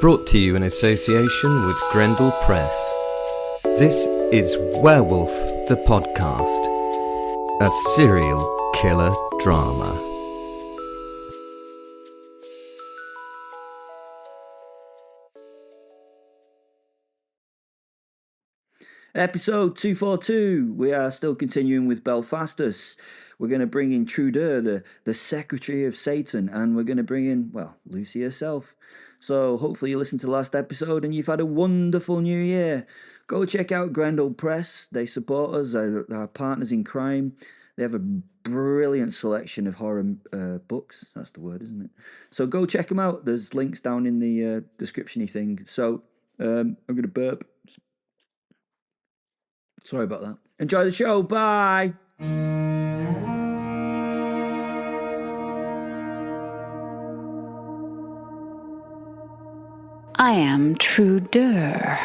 Brought to you in association with Grendel Press. This is Werewolf, the podcast, a serial killer drama. Episode 242, we are still continuing with Belphastus. We're going to bring in Trudure, the secretary of Satan, and we're going to bring in, well, Lucy herself. So hopefully you listened to the last episode and you've had a wonderful new year. Go check out Grendel Press. They support us, our partners in crime. They have a brilliant selection of horror books. That's the word, isn't it? So go check them out. There's links down in the description-y thing. So I'm going to burp. Sorry about that. Enjoy the show. Bye. I am Trudure.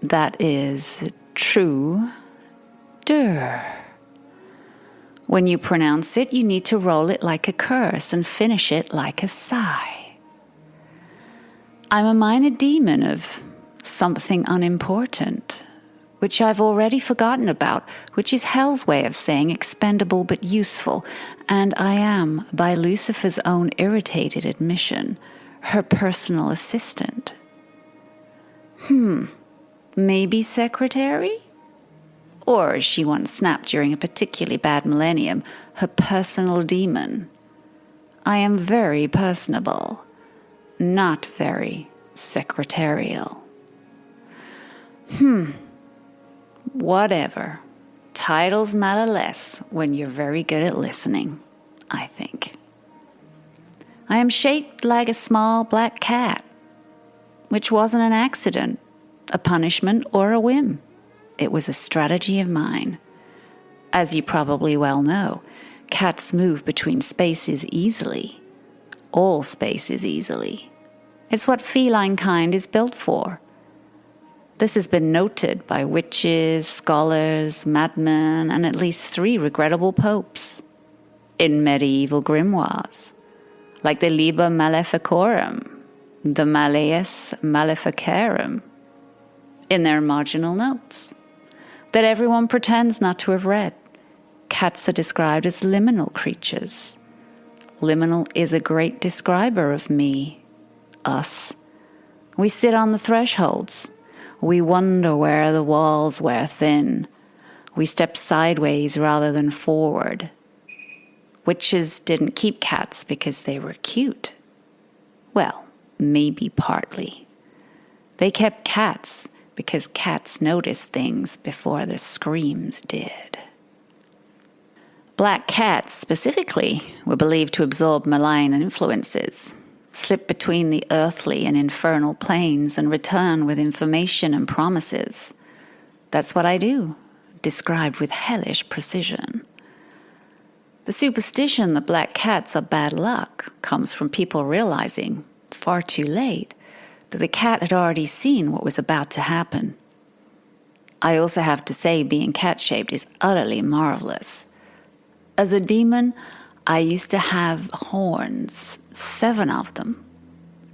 That is Trudure. When you pronounce it, you need to roll it like a curse and finish it like a sigh. I'm a minor demon of something unimportant, which I've already forgotten about, which is hell's way of saying expendable but useful, and I am, by Lucifer's own irritated admission, her personal assistant. Maybe secretary? Or, as she once snapped during a particularly bad millennium, her personal demon. I am very personable, not very secretarial. Whatever. Titles matter less when you're very good at listening, I think. I am shaped like a small black cat, which wasn't an accident, a punishment, or a whim. It was a strategy of mine. As you probably well know, cats move between spaces easily. All spaces easily. It's what feline kind is built for. This has been noted by witches, scholars, madmen, and at least 3 regrettable popes in medieval grimoires, like the Liber Maleficorum, the Malleus Maleficarum, in their marginal notes, that everyone pretends not to have read. Cats are described as liminal creatures. Liminal is a great describer of me, us. We sit on the thresholds. We wonder where the walls wear thin. We step sideways rather than forward. Witches didn't keep cats because they were cute. Well, maybe partly. They kept cats because cats noticed things before the screams did. Black cats, specifically, were believed to absorb malign influences, slip between the earthly and infernal planes, and return with information and promises. That's what I do, described with hellish precision. The superstition that black cats are bad luck comes from people realizing, far too late, that the cat had already seen what was about to happen. I also have to say being cat-shaped is utterly marvelous. As a demon, I used to have horns, 7 of them.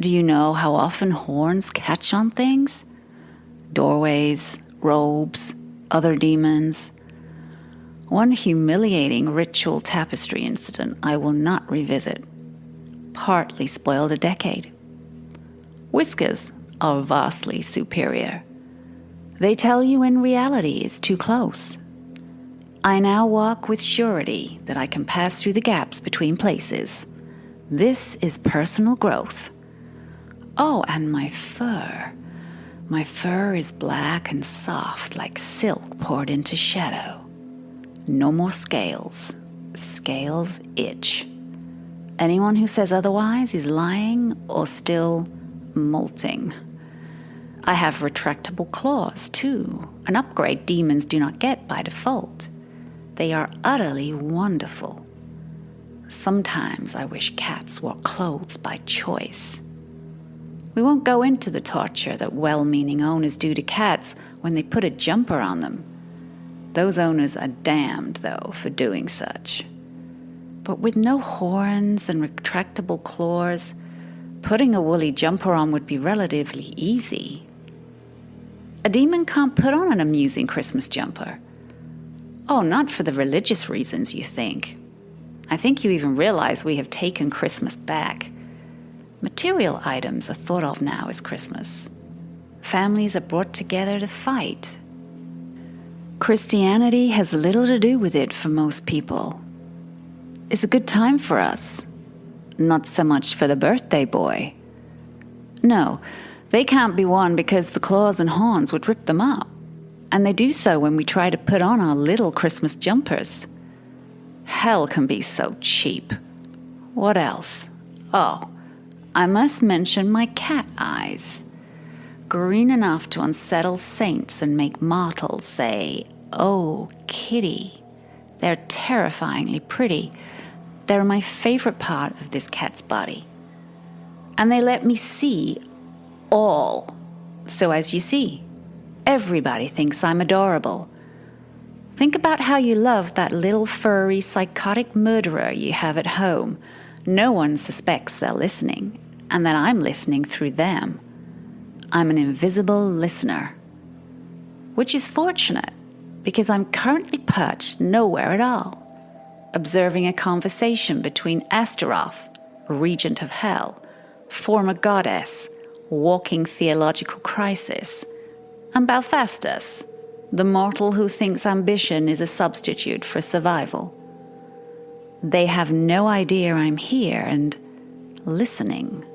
Do you know how often horns catch on things? Doorways, robes, other demons. One humiliating ritual tapestry incident I will not revisit partly spoiled a decade. Whiskers are vastly superior. They tell you when reality is too close. I now walk with surety that I can pass through the gaps between places. This is personal growth. Oh, and my fur. My fur is black and soft like silk poured into shadow. No more scales. Scales itch. Anyone who says otherwise is lying or still molting. I have retractable claws, too, an upgrade demons do not get by default. They are utterly wonderful. Sometimes I wish cats wore clothes by choice. We won't go into the torture that well-meaning owners do to cats when they put a jumper on them. Those owners are damned, though, for doing such. But with no horns and retractable claws, Putting a woolly jumper on would be relatively easy. A demon can't put on an amusing Christmas jumper. Oh, not for the religious reasons you think. I think you even realize we have taken Christmas back. Material items are thought of now as Christmas. Families are brought together to fight. Christianity has little to do with it for most people. It's a good time for us. Not so much for the birthday boy. No, they can't be won because the claws and horns would rip them up. And they do so when we try to put on our little Christmas jumpers. Hell can be so cheap. What else? Oh, I must mention my cat eyes. Green enough to unsettle saints and make mortals say, "Oh, kitty." They're terrifyingly pretty. They're my favorite part of this cat's body. And they let me see all. So as you see, everybody thinks I'm adorable. Think about how you love that little furry psychotic murderer you have at home. No one suspects they're listening, and that I'm listening through them. I'm an invisible listener. Which is fortunate, because I'm currently perched nowhere at all, observing a conversation between Astaroth, regent of hell, former goddess, walking theological crisis, and Belphastus, the mortal who thinks ambition is a substitute for survival. They have no idea I'm here and listening.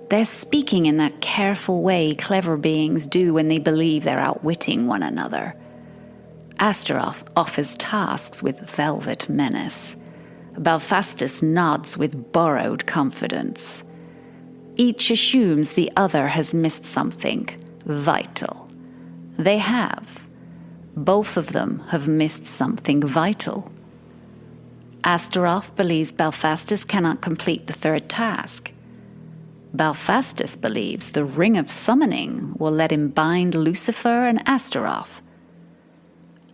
They're speaking in that careful way clever beings do when they believe they're outwitting one another. Astaroth offers tasks with velvet menace. Belphastus nods with borrowed confidence. Each assumes the other has missed something vital. They have. Both of them have missed something vital. Astaroth believes Belphastus cannot complete the third task. Belphastus believes the ring of summoning will let him bind Lucifer and Astaroth.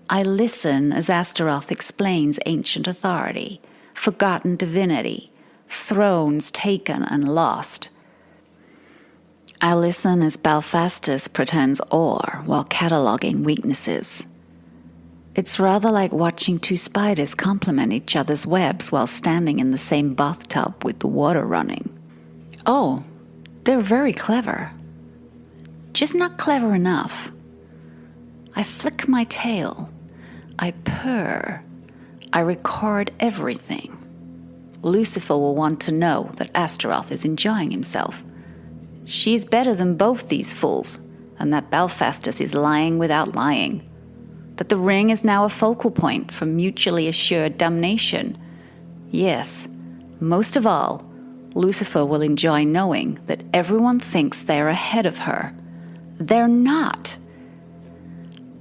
I listen as Astaroth explains ancient authority, forgotten divinity, thrones taken and lost. I listen as Belphastus pretends awe while cataloging weaknesses. It's rather like watching two spiders complement each other's webs while standing in the same bathtub with the water running. Oh, they're very clever. Just not clever enough. I flick my tail. I purr. I record everything. Lucifer will want to know that Astaroth is enjoying himself. She's better than both these fools, and that Belphastus is lying without lying. That the ring is now a focal point for mutually assured damnation. Yes, most of all, Lucifer will enjoy knowing that everyone thinks they're ahead of her. They're not.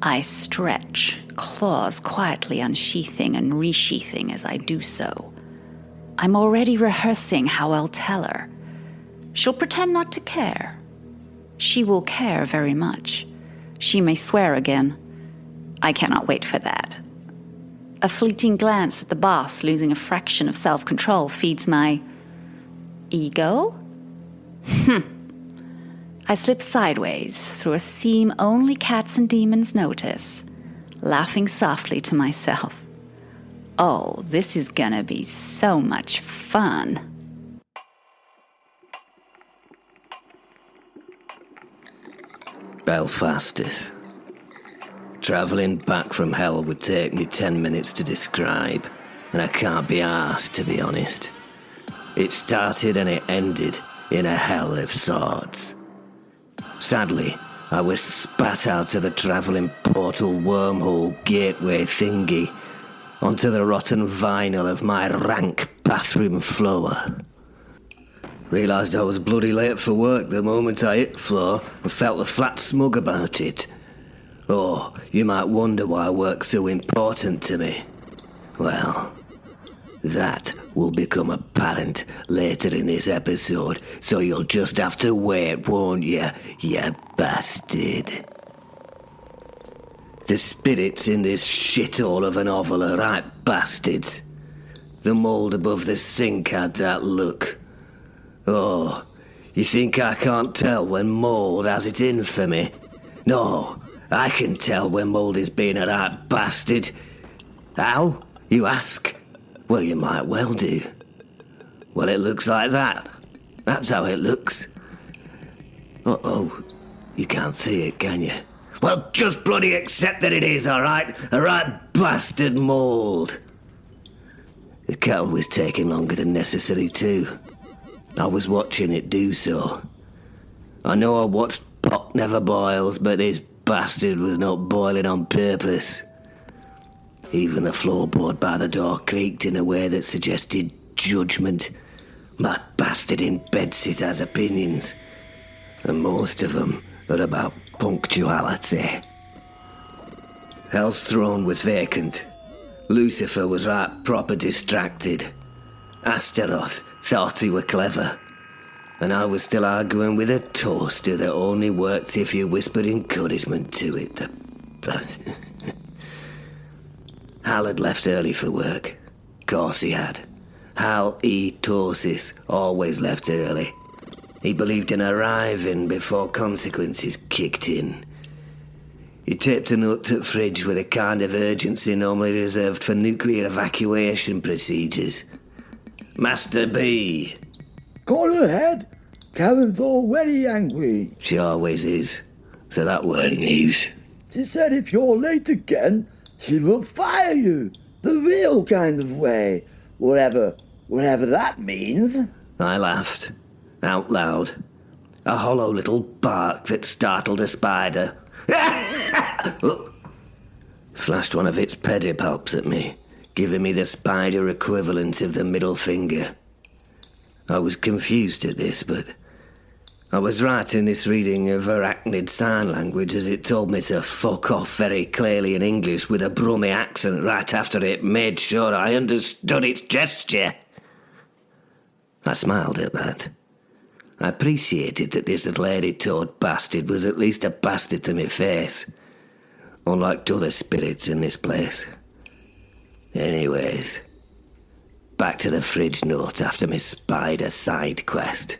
I stretch, claws quietly unsheathing and resheathing as I do so. I'm already rehearsing how I'll tell her. She'll pretend not to care. She will care very much. She may swear again. I cannot wait for that. A fleeting glance at the boss losing a fraction of self-control feeds my ego? I slip sideways through a seam only cats and demons notice, laughing softly to myself. Oh, this is gonna be so much fun. Belphastus. Travelling back from hell would take me 10 minutes to describe, and I can't be arsed, to be honest. It started and it ended in a hell of sorts. Sadly, I was spat out of the travelling portal wormhole gateway thingy onto the rotten vinyl of my rank bathroom floor. Realised I was bloody late for work the moment I hit the floor and felt a flat smug about it. Oh, you might wonder why work's so important to me. Well, that will become apparent later in this episode, so you'll just have to wait, won't you bastard? The spirits in this shithole of a novel are right bastards. The mould above the sink had that look. Oh, you think I can't tell when mould has it in for me? No, I can tell when mould is being a right bastard. How, you ask? Well, you might well do. Well, it looks like that. That's how it looks. Uh-oh, you can't see it, can you? Well, just bloody accept that it is, all right? A right bastard mould. The kettle was taking longer than necessary, too. I was watching it do so. I know I watched pot never boils, but this bastard was not boiling on purpose. Even the floorboard by the door creaked in a way that suggested judgment. My bastard in bedsit has opinions, and most of them are about punctuality. Hell's throne was vacant. Lucifer was right proper distracted. Astaroth thought he were clever, and I was still arguing with a toaster that only worked if you whispered encouragement to it. Hal had left early for work. Course he had. Hal E. Torsis always left early. He believed in arriving before consequences kicked in. He taped a note to the fridge with a kind of urgency normally reserved for nuclear evacuation procedures. Master B. Go ahead. Karen's all very angry. She always is. So that weren't news. She said if you're late again, she will fire you. The real kind of way. Whatever that means. I laughed. Out loud. A hollow little bark that startled a spider. Flashed one of its pedipalps at me, giving me the spider equivalent of the middle finger. I was confused at this, but I was right in this reading of arachnid sign language as it told me to fuck off very clearly in English with a Brummy accent right after it made sure I understood its gesture. I smiled at that. I appreciated that this lady-toad bastard was at least a bastard to me face, unlike t'other spirits in this place. Anyways, back to the fridge note after my spider side quest.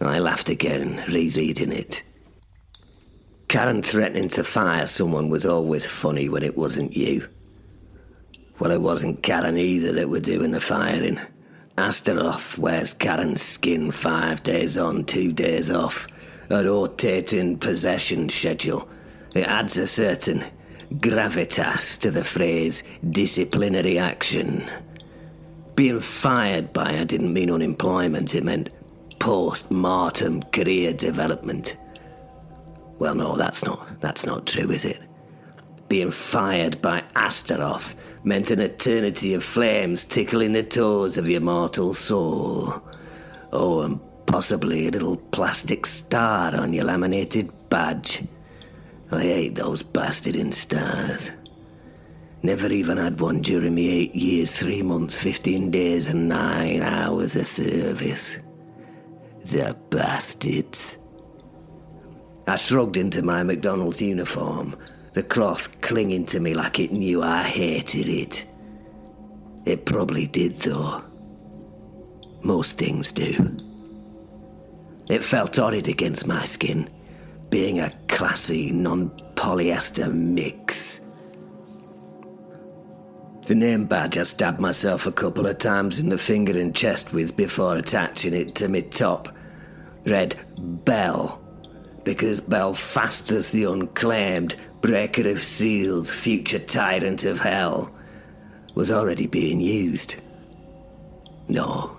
I laughed again, rereading it. Karen threatening to fire someone was always funny when it wasn't you. Well, it wasn't Karen either that were doing the firing. Astaroth wears Karen's skin 5 days on, 2 days off, a rotating possession schedule. It adds a certain gravitas to the phrase disciplinary action. Being fired by her didn't mean unemployment, it meant post-mortem career development. Well, no, that's not true, is it? Being fired by Astaroth meant an eternity of flames tickling the toes of your mortal soul. Oh, and possibly a little plastic star on your laminated badge. I hate those bastarding stars. Never even had one during me 8 years, 3 months, 15 days and 9 hours of service. The bastards. I shrugged into my McDonald's uniform, the cloth clinging to me like it knew I hated it. It probably did, though. Most things do. It felt horrid against my skin, being a classy, non-polyester mix. The name badge I stabbed myself a couple of times in the finger and chest with before attaching it to my top read Bell, because Belphastus the Unclaimed, breaker of seals, future tyrant of hell, was already being used. No,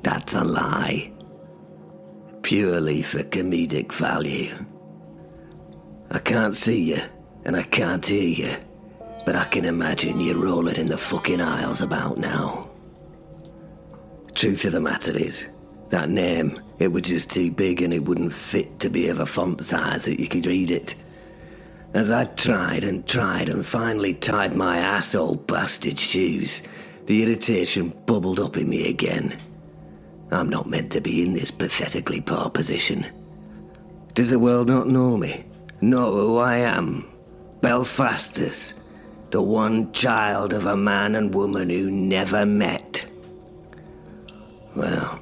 that's a lie. Purely for comedic value. I can't see you, and I can't hear you, but I can imagine you rolling in the fucking aisles about now. Truth of the matter is, that name, it was just too big and it wouldn't fit to be of a font size that you could read it. As I tried and finally tied my asshole bastard shoes, the irritation bubbled up in me again. I'm not meant to be in this pathetically poor position. Does the world not know me? Know who I am? Belphastus, the one child of a man and woman who never met. Well,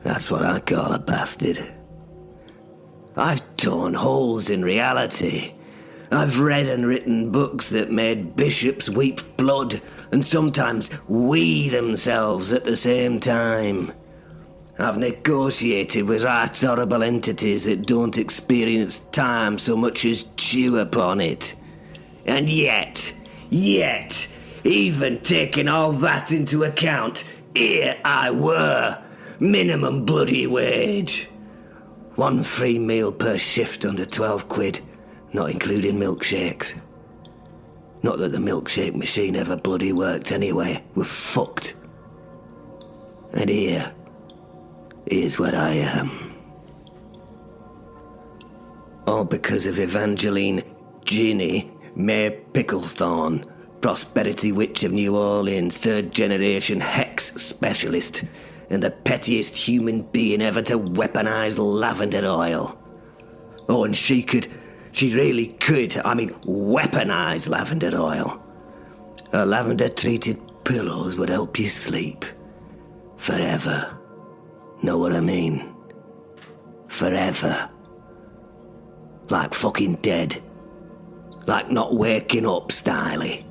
That's what I call a bastard. I've torn holes in reality. I've read and written books that made bishops weep blood and sometimes wee themselves at the same time. I've negotiated with right horrible entities that don't experience time so much as chew upon it. And yet, even taking all that into account, here I were, minimum bloody wage. 1 free meal per shift under 12 quid, not including milkshakes. Not that the milkshake machine ever bloody worked anyway, we're fucked. And here's where I am. All because of Evangeline Ginny May Picklethorne, prosperity witch of New Orleans, 3rd generation hex specialist, and the pettiest human being ever to weaponize lavender oil. Oh, and she really could, weaponize lavender oil. Her lavender-treated pillows would help you sleep. Forever. Know what I mean? Forever. Like fucking dead. Like not waking up styly.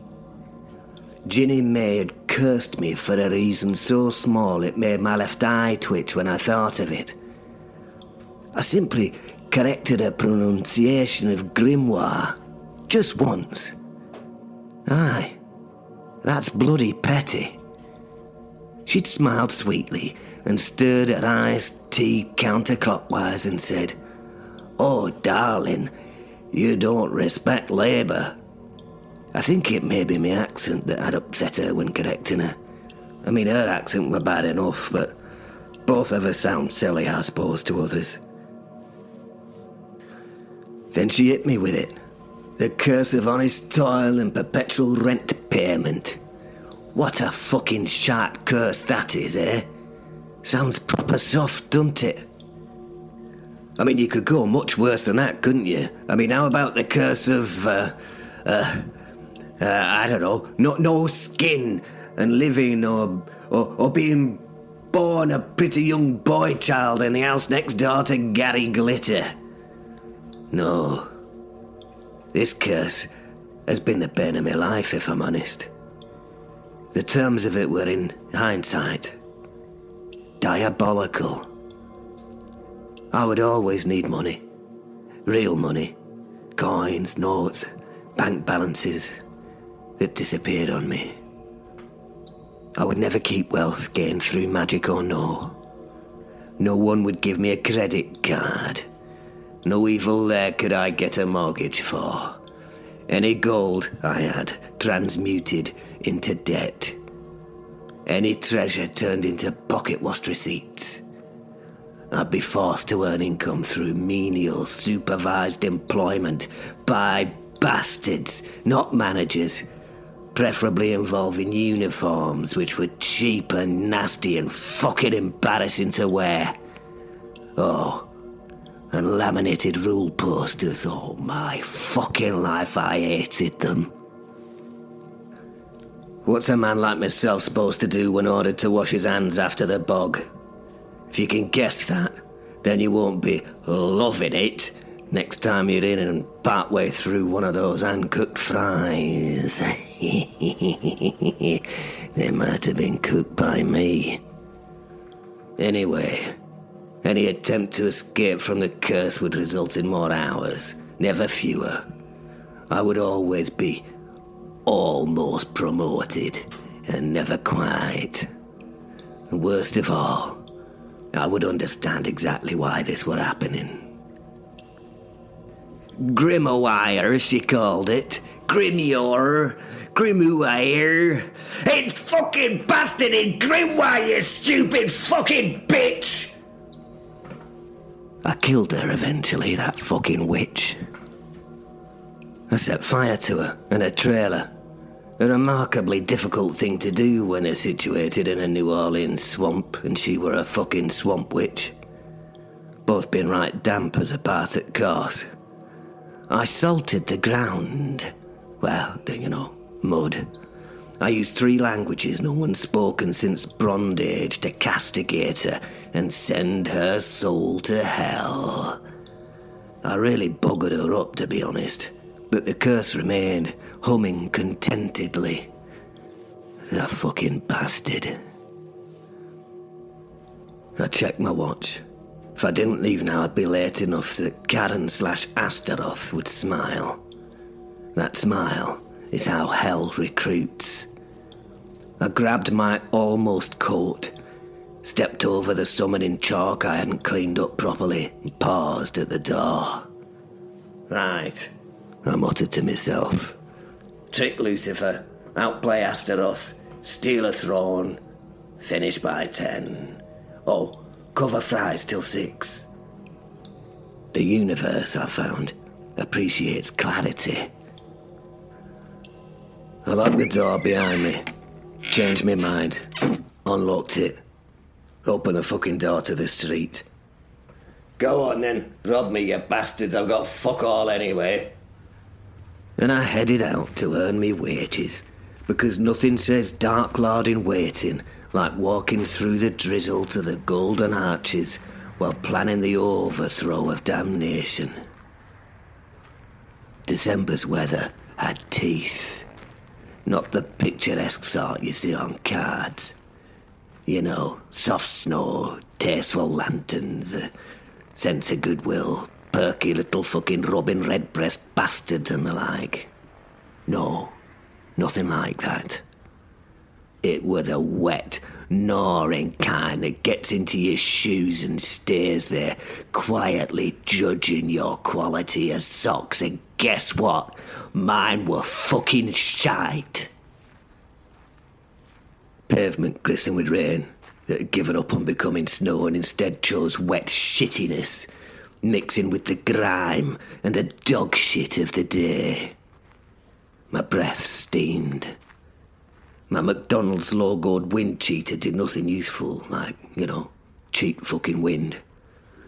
Ginny May had cursed me for a reason so small it made my left eye twitch when I thought of it. I simply corrected her pronunciation of grimoire. Just once. Aye. That's bloody petty. She'd smiled sweetly and stirred her iced tea counterclockwise and said, "Oh, darling, you don't respect labour." I think it may be my accent that had upset her when correcting her. Her accent were bad enough, but both of us sound silly, I suppose, to others. Then she hit me with it. The curse of honest toil and perpetual rent payment. What a fucking shite curse that is, eh? Sounds proper soft, doesn't it? You could go much worse than that, couldn't you? How about the curse of, I don't know, no skin and living or being born a pretty young boy child in the house next door to Gary Glitter? No. This curse has been the bane of my life, if I'm honest. The terms of it were, in hindsight, diabolical. I would always need money. Real money. Coins, notes, bank balances that disappeared on me. I would never keep wealth gained through magic or no. No one would give me a credit card. No evil there could I get a mortgage for. Any gold I had transmuted into debt. Any treasure turned into pocket-washed receipts. I'd be forced to earn income through menial, supervised employment by bastards, not managers, preferably involving uniforms which were cheap and nasty and fucking embarrassing to wear. Oh, and laminated rule posters. Oh, my fucking life, I hated them. What's a man like myself supposed to do when ordered to wash his hands after the bog? If you can guess that, then you won't be loving it next time you're in and partway through one of those hand-cooked fries. They might have been cooked by me. Anyway, any attempt to escape from the curse would result in more hours, never fewer. I would always be almost promoted, and never quite. And worst of all, I would understand exactly why this were happening. Grimoire, she called it. Grimoire. It's fucking bastard in Grimoire, you stupid fucking bitch! I killed her eventually, that fucking witch. I set fire to her and her trailer. A remarkably difficult thing to do when they're situated in a New Orleans swamp and she were a fucking swamp witch. Both been right damp as a part at course. I salted the ground. Well, mud. I use 3 languages no one's spoken since Bronze Age to castigate her and send her soul to hell. I really buggered her up, to be honest, but the curse remained, humming contentedly. The fucking bastard. I checked my watch. If I didn't leave now, I'd be late enough that Karen/Astaroth would smile. That smile is how hell recruits. I grabbed my almost coat, stepped over the summoning chalk I hadn't cleaned up properly, and paused at the door. Right, I muttered to myself. Trick Lucifer, outplay Astaroth, steal a throne, finish by 10. Oh, cover fries till 6. The universe, I found, appreciates clarity. I locked the door behind me, changed my mind, unlocked it, opened the fucking door to the street. Go on then, rob me, you bastards, I've got fuck all anyway. And I headed out to earn me wages, because nothing says Dark Lord in waiting like walking through the drizzle to the golden arches while planning the overthrow of damnation. December's weather had teeth. Not the picturesque sort you see on cards. You know, soft snow, tasteful lanterns, a sense of goodwill, perky little fucking rubbing redbreast bastards and the like. No, nothing like that. It were the wet, gnawing kind that gets into your shoes and stays there, quietly judging your quality as socks, and guess what? Mine were fucking shite. Pavement glistened with rain that had given up on becoming snow and instead chose wet shittiness, mixing with the grime and the dog shit of the day. My breath steamed. My McDonald's logoed wind cheater did nothing useful, like, cheap fucking wind.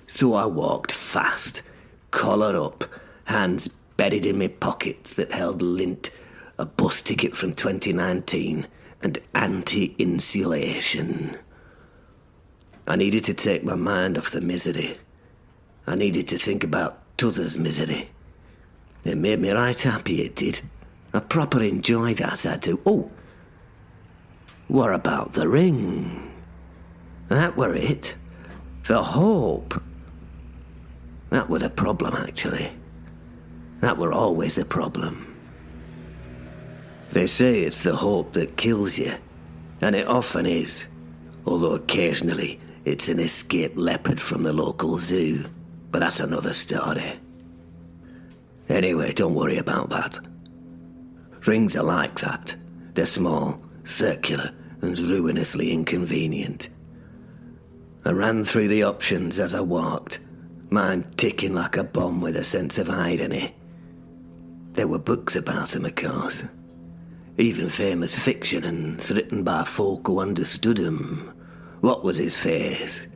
So I walked fast, collar up, hands buried in my pockets that held lint, a bus ticket from 2019, and anti-insulation. I needed to take my mind off the misery. I needed to think about t'others' misery. It made me right happy, it did. I proper enjoy that, I do. Oh, what about the ring? That were it. The hope. That were the problem, actually. That were always the problem. They say it's the hope that kills you, and it often is, although occasionally it's an escaped leopard from the local zoo, but that's another story. Anyway, don't worry about that. Rings are like that. They're small, circular, and ruinously inconvenient. I ran through the options as I walked, mind ticking like a bomb with a sense of irony. There were books about them, of course. Even famous fiction and written by folk who understood him. What was his face?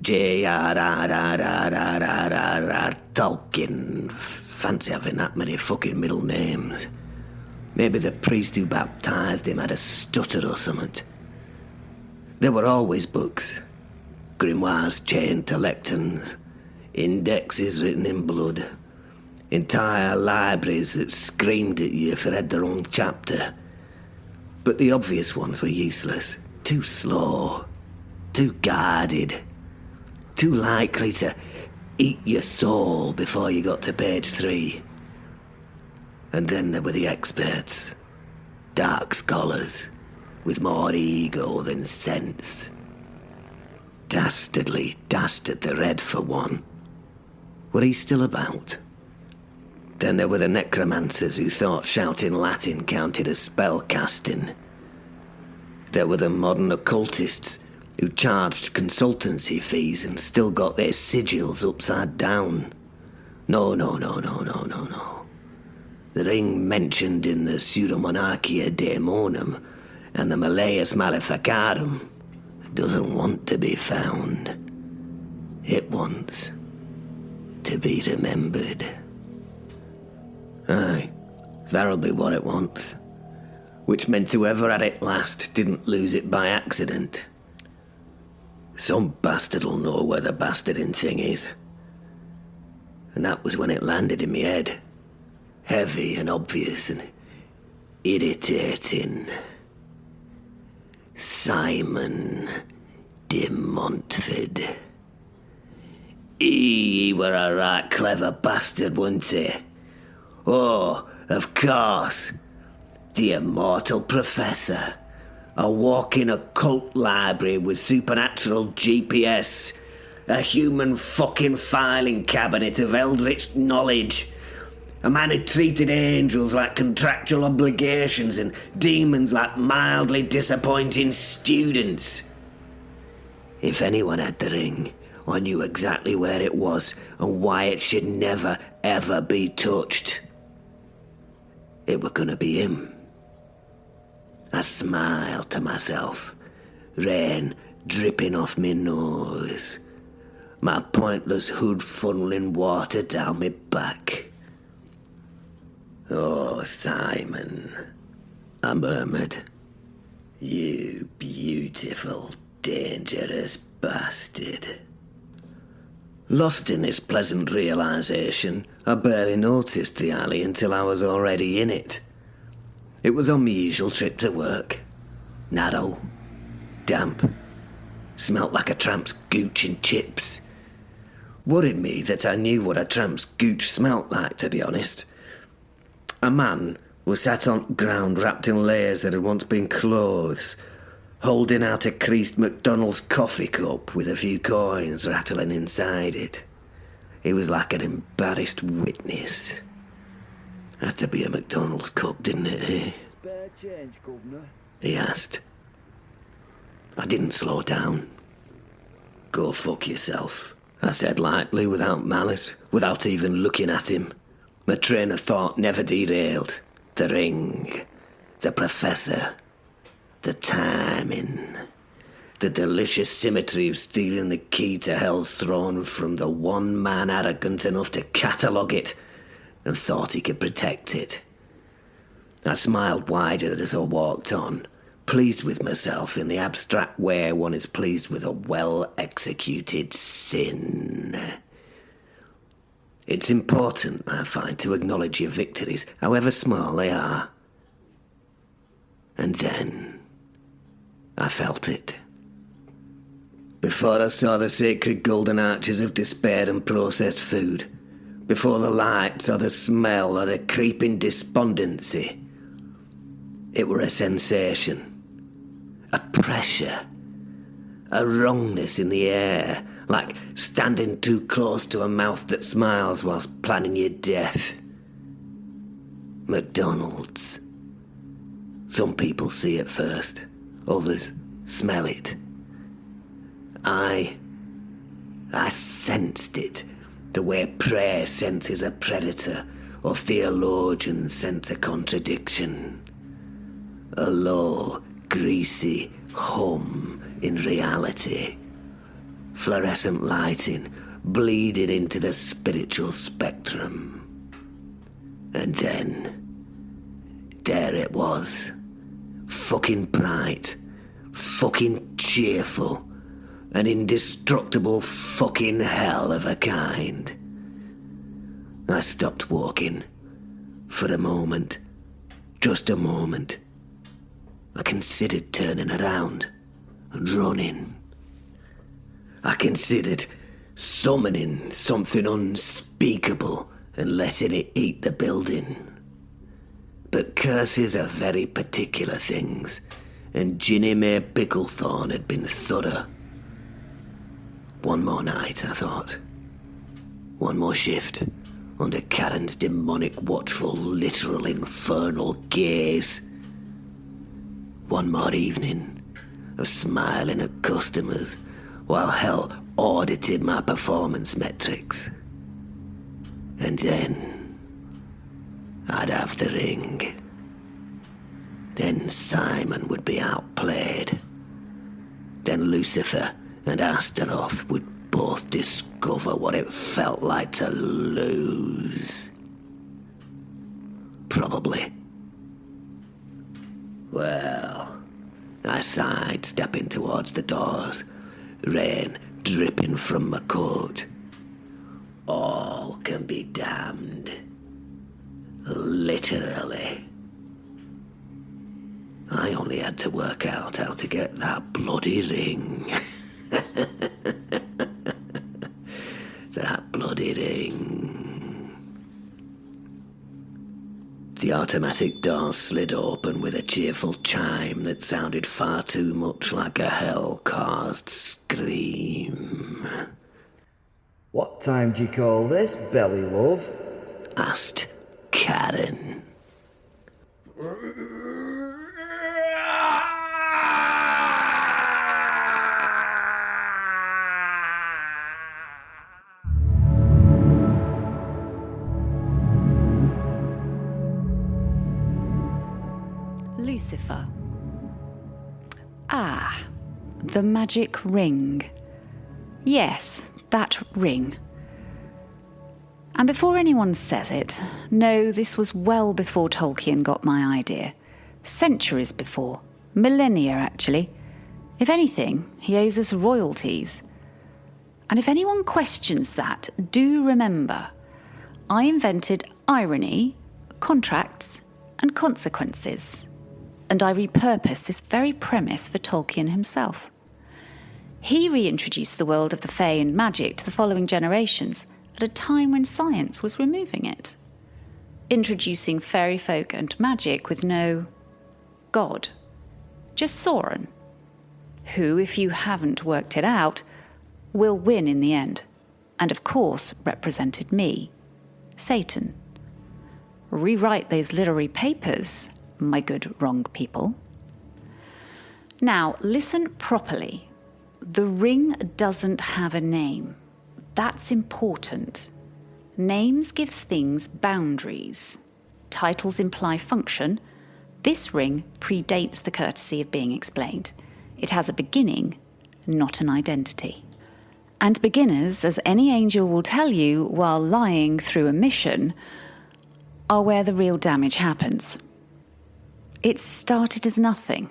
J.R.R.R.R.R.R. Tolkien. Fancy having that many fucking middle names. Maybe the priest who baptized him had a stutter or something. There were always books. Grimoires chained to lecterns. Indexes written in blood. Entire libraries that screamed at you if it had the wrong chapter. But the obvious ones were useless. Too slow. Too guarded. Too likely to eat your soul before you got to page 3. And then there were the experts. Dark scholars with more ego than sense. Dastardly dastard the Red for one. Were he still about? Then there were the necromancers who thought shouting Latin counted as spell casting. There were the modern occultists who charged consultancy fees and still got their sigils upside down. No. The ring mentioned in the Pseudomonarchia Daemonum and the Malleus Maleficarum doesn't want to be found. It wants to be remembered. Aye, that'll be what it wants. which meant whoever had it last didn't lose it by accident. Some bastard'll know where the bastarding thing is. And that was when it landed in me head. Heavy and obvious and irritating. Simon de Montford. He were a right clever bastard, wasn't he? Oh, of course. The immortal professor. A walking occult library with supernatural GPS. A human fucking filing cabinet of eldritch knowledge. A man who treated angels like contractual obligations and demons like mildly disappointing students. If anyone had the ring, I knew exactly where it was and why it should never, ever be touched. It were gonna be him. I smiled to myself, rain dripping off me nose, my pointless hood funneling water down me back. Oh, Simon, I murmured. You beautiful, dangerous bastard. Lost in this pleasant realisation, I barely noticed the alley until I was already in it. It was on my usual trip to work. Narrow, damp, smelt like a tramp's gooch and chips. Worried me that I knew what a tramp's gooch smelt like, to be honest. A man was sat on ground wrapped in layers that had once been clothes, holding out a creased McDonald's coffee cup with a few coins rattling inside it. He was like an embarrassed witness. Had to be a McDonald's cup, didn't it, eh? Spare change, governor. He asked. I didn't slow down. Go fuck yourself, I said lightly, without malice, without even looking at him. My train of thought never derailed. The ring, the professor, the timing, the delicious symmetry of stealing the key to Hell's throne from the one man arrogant enough to catalogue it and thought he could protect it. I smiled wider as I walked on, pleased with myself in the abstract way one is pleased with a well-executed sin. It's important, I find, to acknowledge your victories, however small they are. And then I felt it. Before I saw the sacred golden arches of despair and processed food, before the lights or the smell or the creeping despondency, it were a sensation, a pressure, a wrongness in the air, like standing too close to a mouth that smiles whilst planning your death. McDonald's. Some people see it first, others smell it. I sensed it, the way prayer senses a predator or theologians sense a contradiction. A low, greasy hum in reality. Fluorescent lighting bleeding into the spiritual spectrum. And then, there it was. Fucking bright, fucking cheerful, an indestructible fucking hell of a kind. I stopped walking. For a moment. Just a moment. I considered turning around and running. I considered summoning something unspeakable and letting it eat the building. But curses are very particular things, and Ginny May Picklethorne had been thorough. One more night, I thought. One more shift under Karen's demonic, watchful, literal, infernal gaze. One more evening of smiling at customers while Hell audited my performance metrics. And then I'd have the ring. Then Simon would be outplayed. Then Lucifer and Astaroth would both discover what it felt like to lose. Probably. Well, I sighed, stepping towards the doors, rain dripping from my coat. All can be damned. Literally. I only had to work out how to get that bloody ring. That bloody ring. The automatic door slid open with a cheerful chime that sounded far too much like a hell-caused scream. What time do you call this, belly love? Asked Karen. Lucifer. Ah, the magic ring. Yes, that ring. And before anyone says it, no, this was well before Tolkien got my idea. Centuries before. Millennia, actually. If anything, he owes us royalties. And if anyone questions that, do remember, I invented irony, contracts, and consequences. And I repurposed this very premise for Tolkien himself. He reintroduced the world of the Fae and magic to the following generations at a time when science was removing it, introducing fairy folk and magic with no god, just Sauron, who, if you haven't worked it out, will win in the end, and of course represented me, Satan. Rewrite those literary papers, my good wrong people. Now, listen properly. The ring doesn't have a name. That's important. Names give things boundaries. Titles imply function. This ring predates the courtesy of being explained. It has a beginning, not an identity. And beginners, as any angel will tell you while lying through a mission, are where the real damage happens. It started as nothing.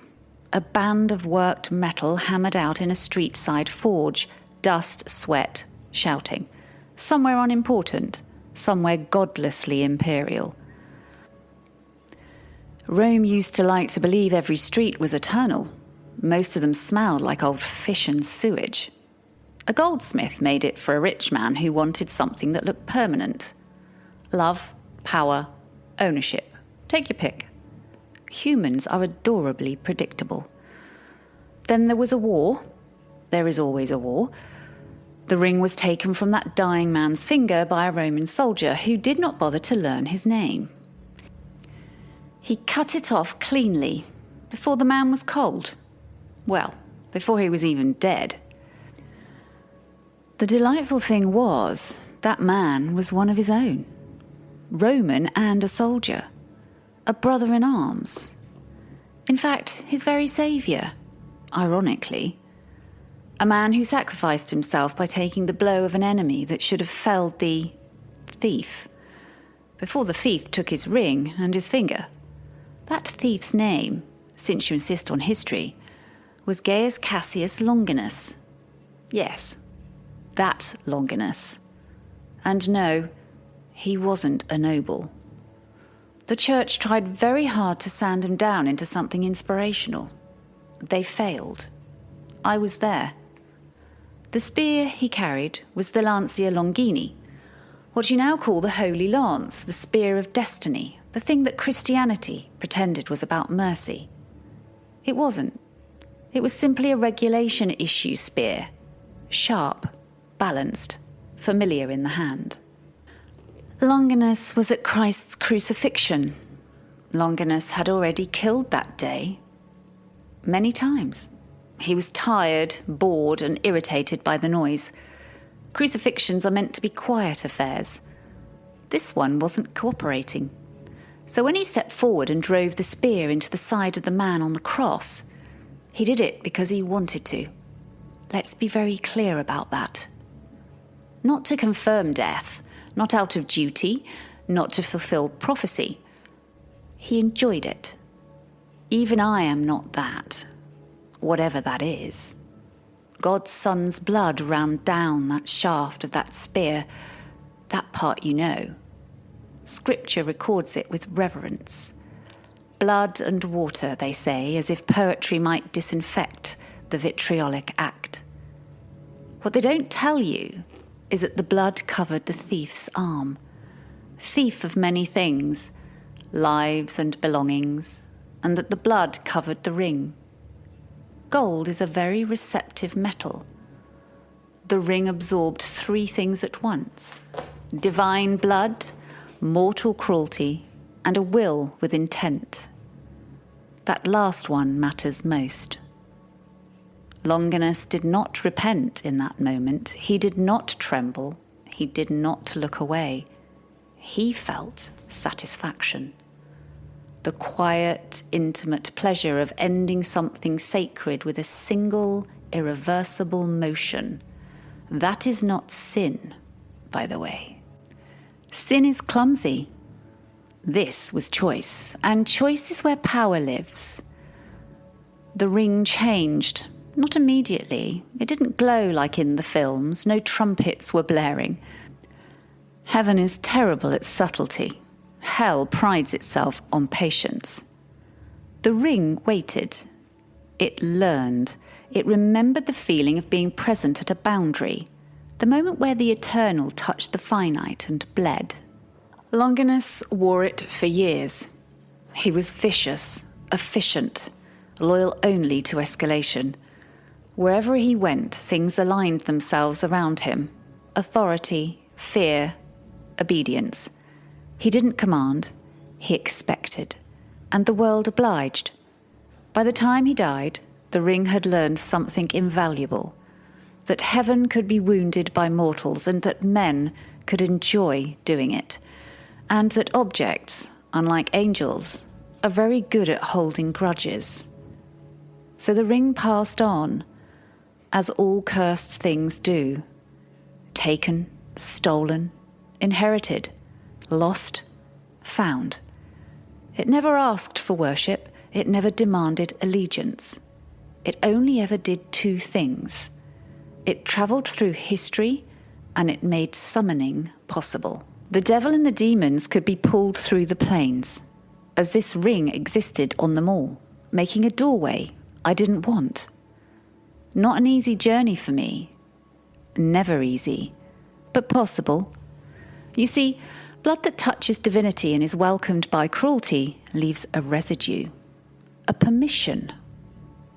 A band of worked metal hammered out in a street-side forge, dust, sweat, shouting. Somewhere unimportant, somewhere godlessly imperial. Rome used to like to believe every street was eternal. Most of them smelled like old fish and sewage. A goldsmith made it for a rich man who wanted something that looked permanent. Love, power, ownership. Take your pick. Humans are adorably predictable. Then there was a war. There is always a war. The ring was taken from that dying man's finger by a Roman soldier who did not bother to learn his name. He cut it off cleanly before the man was cold. Well, before he was even dead. The delightful thing was that man was one of his own. Roman and a soldier. A brother in arms. In fact, his very saviour, ironically. A man who sacrificed himself by taking the blow of an enemy that should have felled the thief, before the thief took his ring and his finger. That thief's name, since you insist on history, was Gaius Cassius Longinus. Yes, that Longinus. And no, he wasn't a noble. The church tried very hard to sand him down into something inspirational. They failed. I was there. The spear he carried was the Lancia Longini, what you now call the Holy Lance, the spear of destiny, the thing that Christianity pretended was about mercy. It wasn't. It was simply a regulation issue spear, sharp, balanced, familiar in the hand. Longinus was at Christ's crucifixion. Longinus had already killed that day. Many times. He was tired, bored, and irritated by the noise. Crucifixions are meant to be quiet affairs. This one wasn't cooperating. So when he stepped forward and drove the spear into the side of the man on the cross, he did it because he wanted to. Let's be very clear about that. Not to confirm death, not out of duty, not to fulfill prophecy. He enjoyed it. Even I am not that, whatever that is. God's Son's blood ran down that shaft of that spear. That part you know. Scripture records it with reverence. Blood and water, they say, as if poetry might disinfect the vitriolic act. What they don't tell you is that the blood covered the thief's arm. Thief of many things, lives and belongings, and that the blood covered the ring. Gold is a very receptive metal. The ring absorbed 3 things at once: divine blood, mortal cruelty, and a will with intent. That last one matters most. Longinus did not repent in that moment. He did not tremble. He did not look away. He felt satisfaction. The quiet, intimate pleasure of ending something sacred with a single, irreversible motion. That is not sin, by the way. Sin is clumsy. This was choice, and choice is where power lives. The ring changed, not immediately. It didn't glow like in the films. No trumpets were blaring. Heaven is terrible at subtlety. Hell prides itself on patience. The ring waited. It learned. It remembered the feeling of being present at a boundary, the moment where the eternal touched the finite and bled. Longinus wore it for years. He was vicious, efficient, loyal only to escalation. Wherever he went, things aligned themselves around him. Authority, fear, obedience. He didn't command, he expected, and the world obliged. By the time he died, the ring had learned something invaluable, that heaven could be wounded by mortals and that men could enjoy doing it, and that objects, unlike angels, are very good at holding grudges. So the ring passed on, as all cursed things do, taken, stolen, inherited, lost, found. It never asked for worship. It never demanded allegiance. It only ever did 2 things. It travelled through history, and it made summoning possible. The devil and the demons could be pulled through the planes, as this ring existed on them all, making a doorway I didn't want. Not an easy journey for me. Never easy, but possible. You see, blood that touches divinity and is welcomed by cruelty leaves a residue, a permission,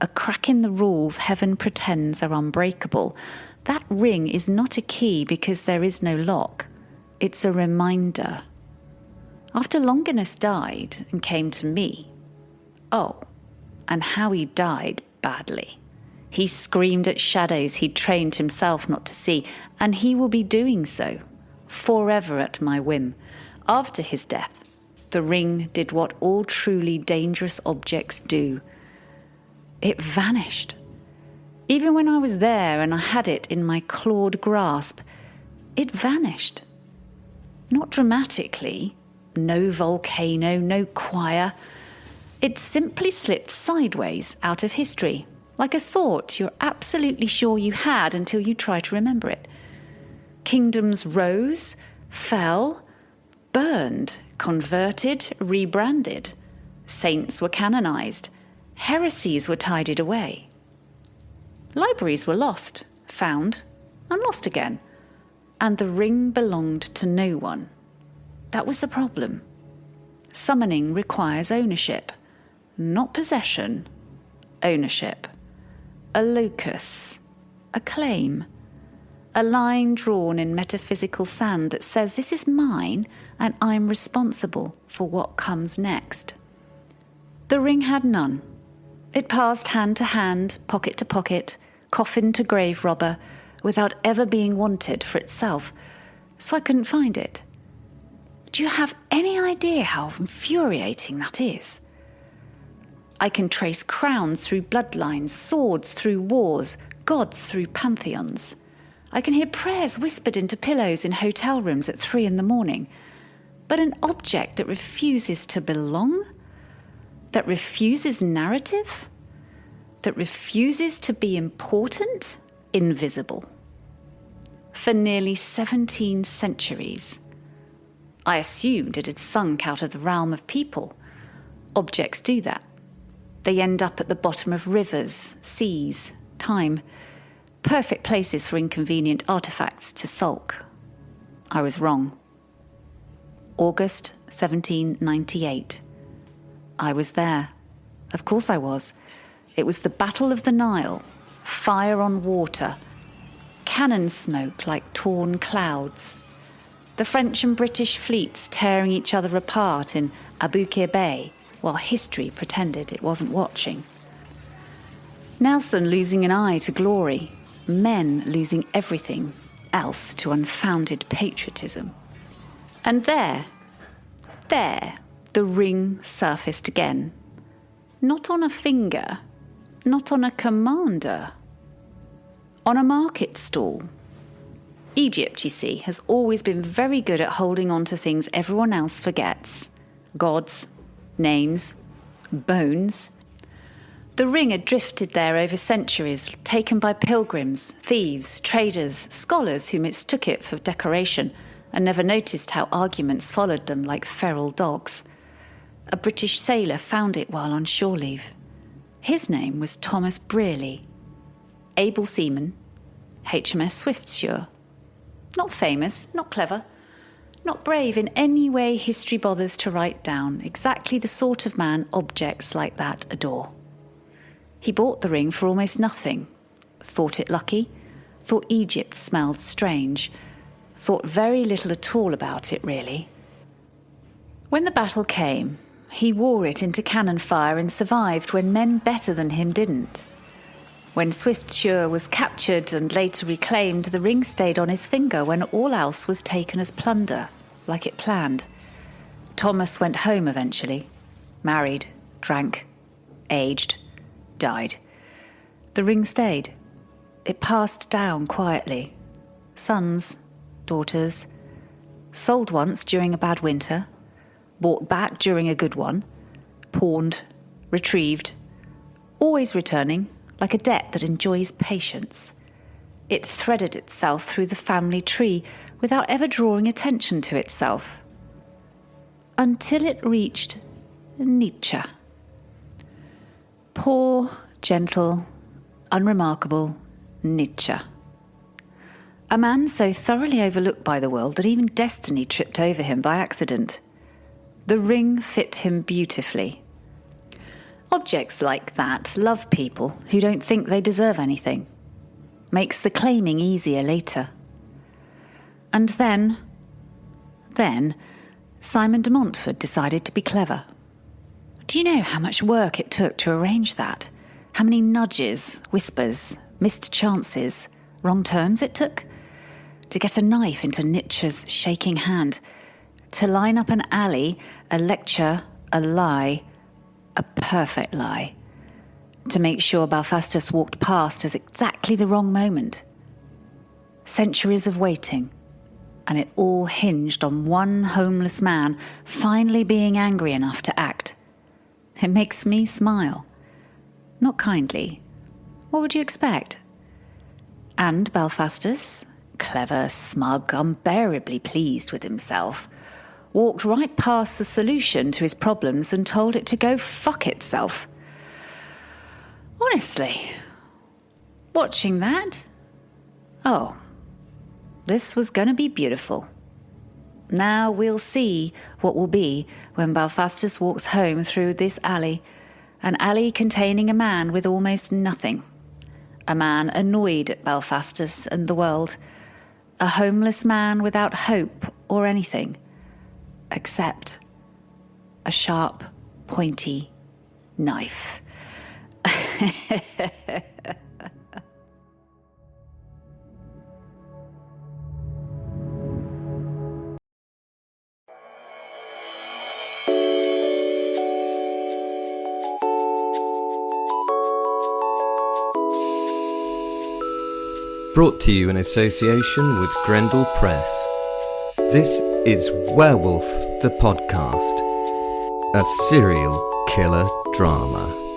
a crack in the rules heaven pretends are unbreakable. That ring is not a key because there is no lock. It's a reminder. After Longinus died and came to me, and how he died badly. He screamed at shadows he'd trained himself not to see, and he will be doing so. Forever at my whim. After his death, the ring did what all truly dangerous objects do. It vanished. Even when I was there and I had it in my clawed grasp, it vanished. Not dramatically, no volcano, no choir. It simply slipped sideways out of history, like a thought you're absolutely sure you had until you try to remember it. Kingdoms rose, fell, burned, converted, rebranded. Saints were canonized. Heresies were tidied away. Libraries were lost, found, and lost again. And the ring belonged to no one. That was the problem. Summoning requires ownership. Not possession. Ownership. A locus. A claim. A line drawn in metaphysical sand that says this is mine and I'm responsible for what comes next. The ring had none. It passed hand to hand, pocket to pocket, coffin to grave robber, without ever being wanted for itself, so I couldn't find it. Do you have any idea how infuriating that is? I can trace crowns through bloodlines, swords through wars, gods through pantheons. I can hear prayers whispered into pillows in hotel rooms at 3 a.m. But an object that refuses to belong? that refuses narrative, that refuses to be important, invisible. For nearly 17 centuries, I assumed it had sunk out of the realm of people. Objects do that. They end up at the bottom of rivers, seas, time. Perfect places for inconvenient artefacts to sulk. I was wrong. August 1798. I was there. Of course I was. It was the Battle of the Nile. Fire on water. Cannon smoke like torn clouds. The French and British fleets tearing each other apart in Aboukir Bay, while history pretended it wasn't watching. Nelson losing an eye to glory. Men losing everything else to unfounded patriotism. And there, the ring surfaced again. Not on a finger, not on a commander, on a market stall. Egypt, you see, has always been very good at holding on to things everyone else forgets. Gods, names, bones. The ring had drifted there over centuries, taken by pilgrims, thieves, traders, scholars who mistook it for decoration and never noticed how arguments followed them like feral dogs. A British sailor found it while on shore leave. His name was Thomas Brearley. Able seaman, HMS Swiftsure. Not famous, not clever, not brave in any way history bothers to write down, exactly the sort of man objects like that adore. He bought the ring for almost nothing, thought it lucky, thought Egypt smelled strange, thought very little at all about it, really. When the battle came, he wore it into cannon fire and survived when men better than him didn't. When Swiftsure was captured and later reclaimed, the ring stayed on his finger when all else was taken as plunder, like it planned. Thomas went home eventually, married, drank, aged, died. The ring stayed. It passed down quietly. Sons, daughters, sold once during a bad winter, bought back during a good one, pawned, retrieved, always returning, like a debt that enjoys patience. It threaded itself through the family tree without ever drawing attention to itself. Until it reached Nicha. Poor, gentle, unremarkable Nicha. A man so thoroughly overlooked by the world that even destiny tripped over him by accident. The ring fit him beautifully. Objects like that love people who don't think they deserve anything. Makes the claiming easier later. And then Simon de Montfort decided to be clever. Do you know how much work it took to arrange that? How many nudges, whispers, missed chances, wrong turns it took? To get a knife into Nietzsche's shaking hand. To line up an alley, a lecture, a lie, a perfect lie. To make sure Belphastus walked past at exactly the wrong moment. Centuries of waiting, and it all hinged on one homeless man finally being angry enough to act. It makes me smile. Not kindly. What would you expect? And Belphastus, clever, smug, unbearably pleased with himself, walked right past the solution to his problems and told it to go fuck itself. Honestly, watching that, oh, this was going to be beautiful. Now we'll see what will be when Belphastus walks home through this alley, an alley containing a man with almost nothing, a man annoyed at Belphastus and the world, a homeless man without hope or anything, except a sharp, pointy knife. Brought to you in association with Grendel Press. This is Werewolf, the podcast. A serial killer drama.